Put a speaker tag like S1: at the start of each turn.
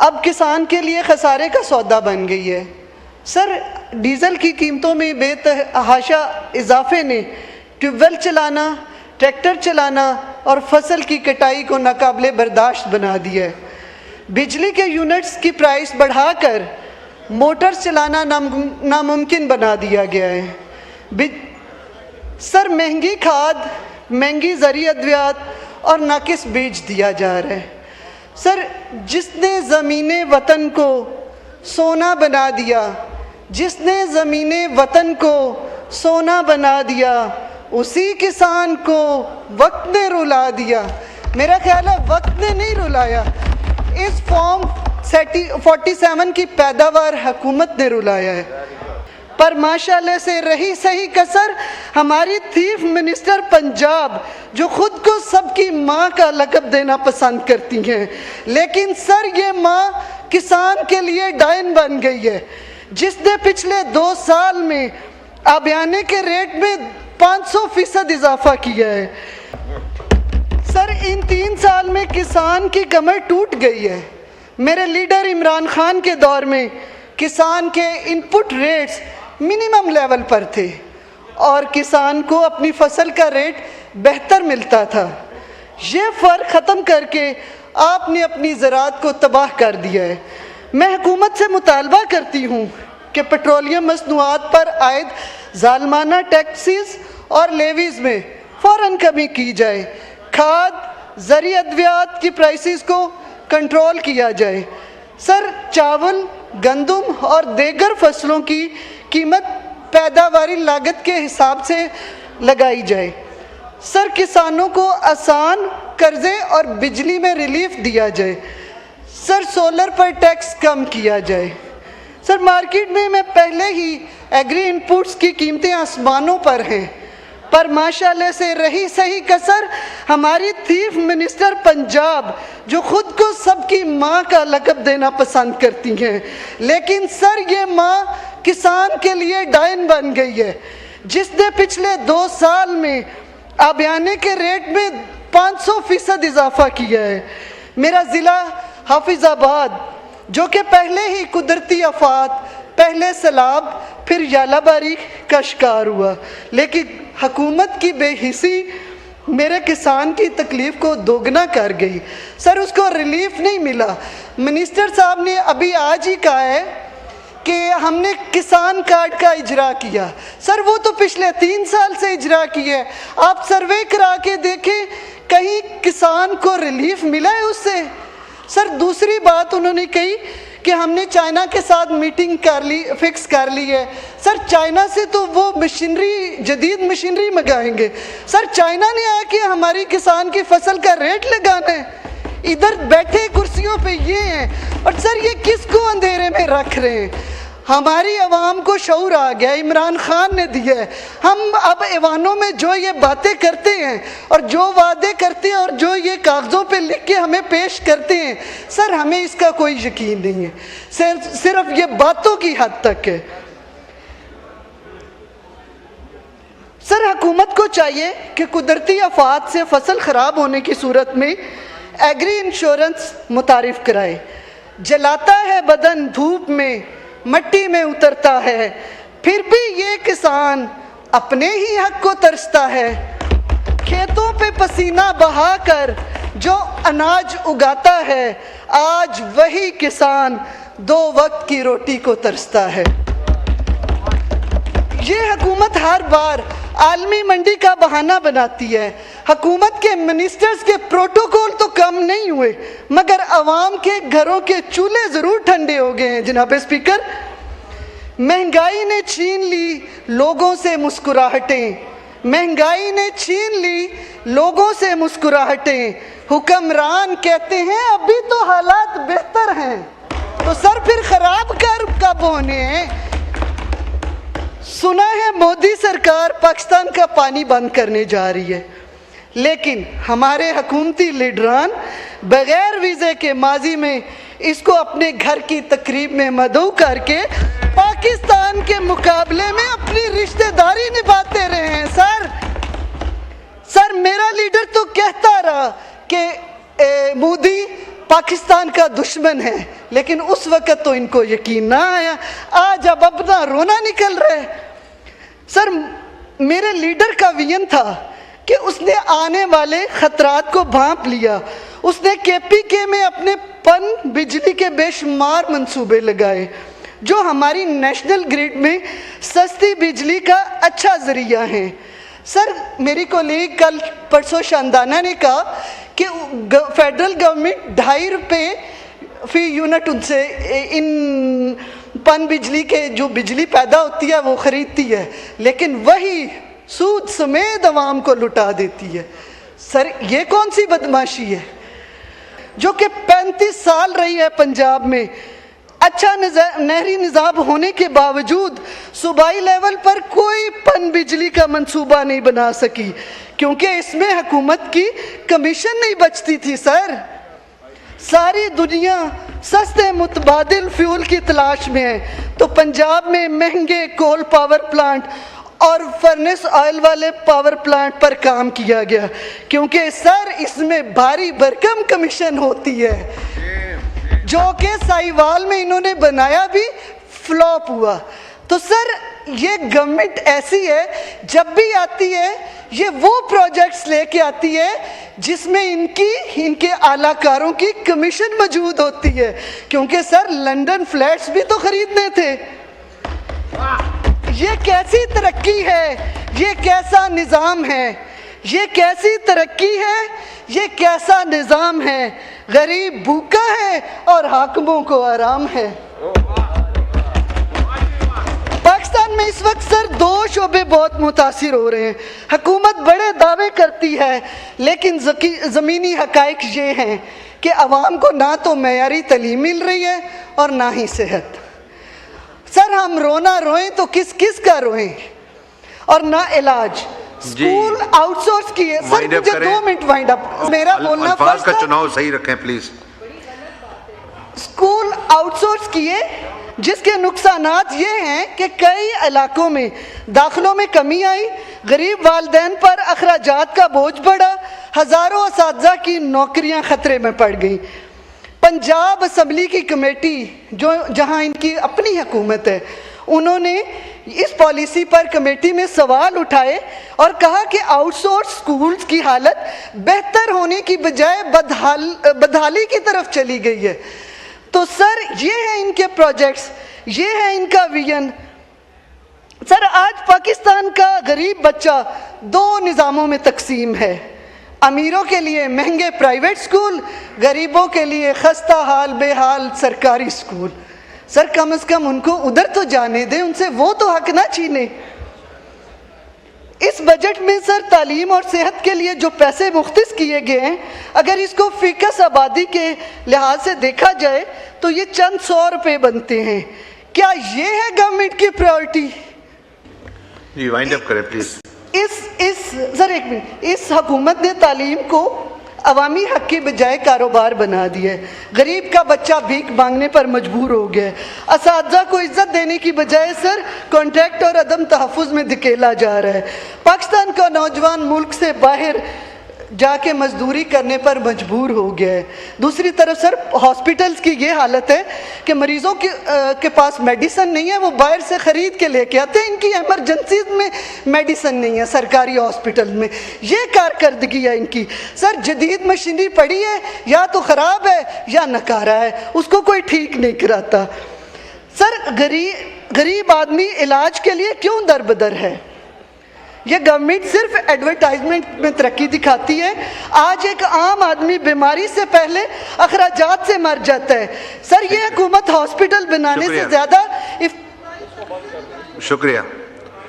S1: اب کسان کے لیے خسارے کا سودا بن گئی ہے۔ سر ڈیزل کی قیمتوں میں بے تحاشا اضافے نے ٹیوب ویل چلانا، ٹریکٹر چلانا اور فصل کی کٹائی کو ناقابل برداشت بنا دیا ہے۔ بجلی کے یونٹس کی پرائس بڑھا کر موٹر چلانا ناممکن بنا دیا گیا ہے۔ سر مہنگی کھاد، مہنگی زرعی ادویات اور ناقص بیج دیا جا رہا ہے۔ سر جس نے زمین وطن کو سونا بنا دیا، جس نے زمین وطن کو سونا بنا دیا، اسی کسان کو وقت نے رلا دیا۔ میرا خیال ہے وقت نے نہیں رلایا، اس فارم 47 کی پیداوار حکومت نے رلایا ہے۔ پر ماشاءاللہ سے رہی صحیح کسر ہماری چیف منسٹر پنجاب، جو خود کو سب کی ماں کا لقب دینا پسند کرتی ہیں، لیکن سر یہ ماں کسان کے لیے ڈائن بن گئی ہے، جس نے پچھلے 2 سال میں آبیانے کے ریٹ میں 500% اضافہ کیا ہے۔ سر ان 3 سال میں کسان کی کمر ٹوٹ گئی ہے۔ میرے لیڈر عمران خان کے دور میں کسان کے ان پٹ ریٹس منیمم لیول پر تھے اور کسان کو اپنی فصل کا ریٹ بہتر ملتا تھا۔ یہ فرق ختم کر کے آپ نے اپنی زراعت کو تباہ کر دیا ہے۔ میں حکومت سے مطالبہ کرتی ہوں کہ پیٹرولیم مصنوعات پر عائد ظالمانہ ٹیکسز اور لیویز میں فوراً کمی کی جائے، کھاد، زرعی ادویات کی پرائسز کو کنٹرول کیا جائے۔ سر چاول، گندم اور دیگر فصلوں کی قیمت پیداواری لاگت کے حساب سے لگائی جائے۔ سر کسانوں کو آسان قرضے اور بجلی میں ریلیف دیا جائے۔ سر سولر پر ٹیکس کم کیا جائے۔ سر مارکیٹ میں پہلے ہی ایگری انپوٹس کی قیمتیں آسمانوں پر ہیں، پر ماشاءاللہ سے رہی صحیح کسر ہماری چیف منسٹر پنجاب، جو خود کو سب کی ماں کا لقب دینا پسند کرتی ہیں، لیکن سر یہ ماں کسان کے لیے ڈائن بن گئی ہے، جس نے پچھلے 2 سال میں آبیانے کے ریٹ میں 500% اضافہ کیا ہے۔ میرا ضلع حافظ آباد، جو کہ پہلے ہی قدرتی آفات، پہلے سیلاب پھر یالہ باری کا شکار ہوا، لیکن حکومت کی بے حسی میرے کسان کی تکلیف کو دوگنا کر گئی۔ سر اس کو ریلیف نہیں ملا۔ منسٹر صاحب نے ابھی آج ہی کہا ہے کہ ہم نے کسان کارڈ کا اجرا کیا۔ سر وہ تو پچھلے 3 سال سے اجرا کیا ہے۔ آپ سروے کرا کے دیکھیں کہیں کسان کو ریلیف ملا ہے اس سے۔ سر دوسری بات انہوں نے کہی کہ ہم نے چائنا کے ساتھ میٹنگ فکس کر لی ہے۔ سر چائنا سے تو وہ جدید مشینری منگائیں گے۔ سر چائنا نے آ کے ہماری کسان کی فصل کا ریٹ لگانا ہے۔ ادھر بیٹھے کرسیوں پہ یہ ہیں، اور سر یہ کس کو اندھیرے میں رکھ رہے ہیں؟ ہماری عوام کو شعور آ گیا، عمران خان نے دیا ہے۔ ہم اب ایوانوں میں جو یہ باتیں کرتے ہیں اور جو وعدے کرتے ہیں اور جو یہ کاغذوں پہ لکھ کے ہمیں پیش کرتے ہیں، سر ہمیں اس کا کوئی یقین نہیں ہے، صرف یہ باتوں کی حد تک ہے۔ سر حکومت کو چاہیے کہ قدرتی آفات سے فصل خراب ہونے کی صورت میں ایگری انشورنس متعارف کرائے۔ جلاتا ہے بدن دھوپ میں، مٹی میں اترتا ہے، پھر بھی یہ کسان اپنے ہی حق کو ترستا ہے۔ کھیتوں پہ پسینہ بہا کر جو اناج اگاتا ہے، آج وہی کسان 2 وقت کی روٹی کو ترستا ہے۔ یہ حکومت ہر بار عالمی منڈی کا بہانہ بناتی ہے۔ حکومت کے منسٹرز کے پروٹوکول تو کم نہیں ہوئے، مگر عوام کے گھروں کے چولہے ضرور ٹھنڈے ہو گئے ہیں۔ جناب اسپیکر، مہنگائی نے چھین لی لوگوں سے مسکراہٹیں، مہنگائی نے چھین لی لوگوں سے مسکراہٹیں، حکمران کہتے ہیں ابھی تو حالات بہتر ہیں، تو سر پھر خراب کب ہونے ہیں؟ سنا ہے مودی سرکار پاکستان کا پانی بند کرنے جا رہی ہے، لیکن ہمارے حکومتی لیڈران بغیر ویزے کے ماضی میں اس کو اپنے گھر کی تقریب میں مدعو کر کے پاکستان کے مقابلے میں اپنی رشتہ داری نبھاتے رہے ہیں۔ سر میرا لیڈر تو کہتا رہا کہ مودی पाकिस्तान का दुश्मन है, लेकिन उस वक्त तो इनको यकीन ना आया, आज अब अपना रोना निकल रहा है। सर मेरे लीडर का विजन था कि उसने आने वाले खतरात को भांप लिया, उसने केपीके में अपने पन बिजली के बेशुमार मंसूबे लगाए जो हमारी नेशनल ग्रिड में सस्ती बिजली का अच्छा जरिया है। सर मेरी कोलीग कल परसों शानदाना ने कहा कि फेडरल गवर्नमेंट 2.5 रुपये फी यूनिट उनसे इन पन बिजली के जो बिजली पैदा होती है वो ख़रीदती है, लेकिन वही सूद समेत अवाम को लुटा देती है। सर ये कौन सी बदमाशी है जो कि 35 साल रही है पंजाब में, अच्छा नहरी निज़ाम होने के बावजूद सूबाई लेवल पर कोई पन बिजली का मंसूबा नहीं बना सकी, क्योंकि इसमें हुकूमत की कमीशन नहीं बचती थी। सर सारी दुनिया सस्ते मुतबादिल फ्यूल की तलाश में है, तो पंजाब में महंगे कोल पावर प्लांट और फर्नेस ऑयल वाले पावर प्लांट पर काम किया गया, क्योंकि सर इसमें भारी भरकम कमीशन होती है, जो कि साहिवाल में इन्होंने बनाया भी फ्लॉप हुआ। तो सर ये गवर्नमेंट ऐसी है, जब भी आती है ये वो प्रोजेक्ट्स लेके आती है जिसमें इनके आलाकारों की कमीशन मौजूद होती है, क्योंकि सर लंदन फ्लैट्स भी तो खरीदने थे। ये कैसी तरक्की है, ये कैसा निज़ाम है, ये कैसी तरक्की है, ये कैसा निज़ाम है। गरीब भूखा है और हाकिमों को आराम है। पाकिस्तान में इस वक्त सर 2 शोबे बहुत मुतासिर हो रहे हैं। हुकूमत बड़े दावे करती है, लेकिन ज़मीनी हक़ाइक़ ये हैं कि अवाम को ना तो मयारी तालीम मिल रही है और ना ही सेहत। सर हम रोना रोएं तो किस किस का रोएं, और ना इलाज। स्कूल आउटसोर्स किए। सर मुझे 2 मिनट वाइंड अप, मेरा बोलना
S2: फर्स्ट का चुनाव सही रखें प्लीज।
S1: स्कूल आउटसोर्स किए, जिसके नुकसानात ये हैं कि कई इलाकों में दाखिलों में कमी आई, गरीब वालिदैन पर अखराजात का बोझ बढ़ा, हज़ारों असातिज़ा की नौकरियां खतरे में पड़ गई। पंजाब असम्बली की कमेटी जो जहां इनकी अपनी हुकूमत है, उन्होंने इस पॉलिसी पर कमेटी में सवाल उठाए और कहा कि आउटसोर्स स्कूल्स की हालत बेहतर होने की बजाय बदहाली की तरफ चली गई है। तो सर ये है इनके प्रोजेक्ट्स, ये है इनका विजन। सर आज पाकिस्तान का गरीब बच्चा 2 निज़ामों में तकसीम है, अमीरों के लिए महंगे प्राइवेट स्कूल, गरीबों के लिए खस्ता हाल बेहाल सरकारी स्कूल। सर कम से कम उनको उधर तो जाने दें, उनसे वो तो हक ना छीने। इस बजट में सर तालीम और सेहत के लिए जो पैसे मुख्तस किए गए हैं, अगर इसको फीकस आबादी के लिहाज से देखा जाए तो ये चंद 100 रुपये बनते हैं। क्या ये है गवर्नमेंट की प्रायोरिटी?
S2: जी वाइंड अप करें प्लीज।
S1: सर एक मिनट, इस हुकूमत ने तालीम को अवामी हक की बजाय कारोबार बना दिया है। गरीब का बच्चा भीख मांगने पर मजबूर हो गया है। असातिज़ा को इज्जत देने की बजाय सर कॉन्ट्रैक्ट और अदम तहफ़्फ़ुज़ में धकेला जा रहा है। पाकिस्तान का नौजवान मुल्क से बाहर जाके मजदूरी करने पर मजबूर हो गया है। दूसरी तरफ सर हॉस्पिटल्स की ये हालत है कि मरीज़ों के पास मेडिसिन नहीं है, वो बाहर से ख़रीद के लेके आते हैं। इनकी एमरजेंसी में मेडिसिन नहीं है सरकारी हॉस्पिटल में। ये कारकर्दगी है इनकी। सर जदीद मशीनरी पड़ी है, या तो ख़राब है या नकारा है, उसको कोई ठीक नहीं कराता। सर गरीब आदमी इलाज के लिए क्यों दरबदर है? ये गवर्नमेंट सिर्फ एडवर्टाइजमेंट में तरक्की दिखाती है। आज एक आम आदमी बीमारी से पहले अखराजात से मर जाता है। सर ये हुकूमत हॉस्पिटल बनाने से ज़्यादा
S2: शुक्रिया।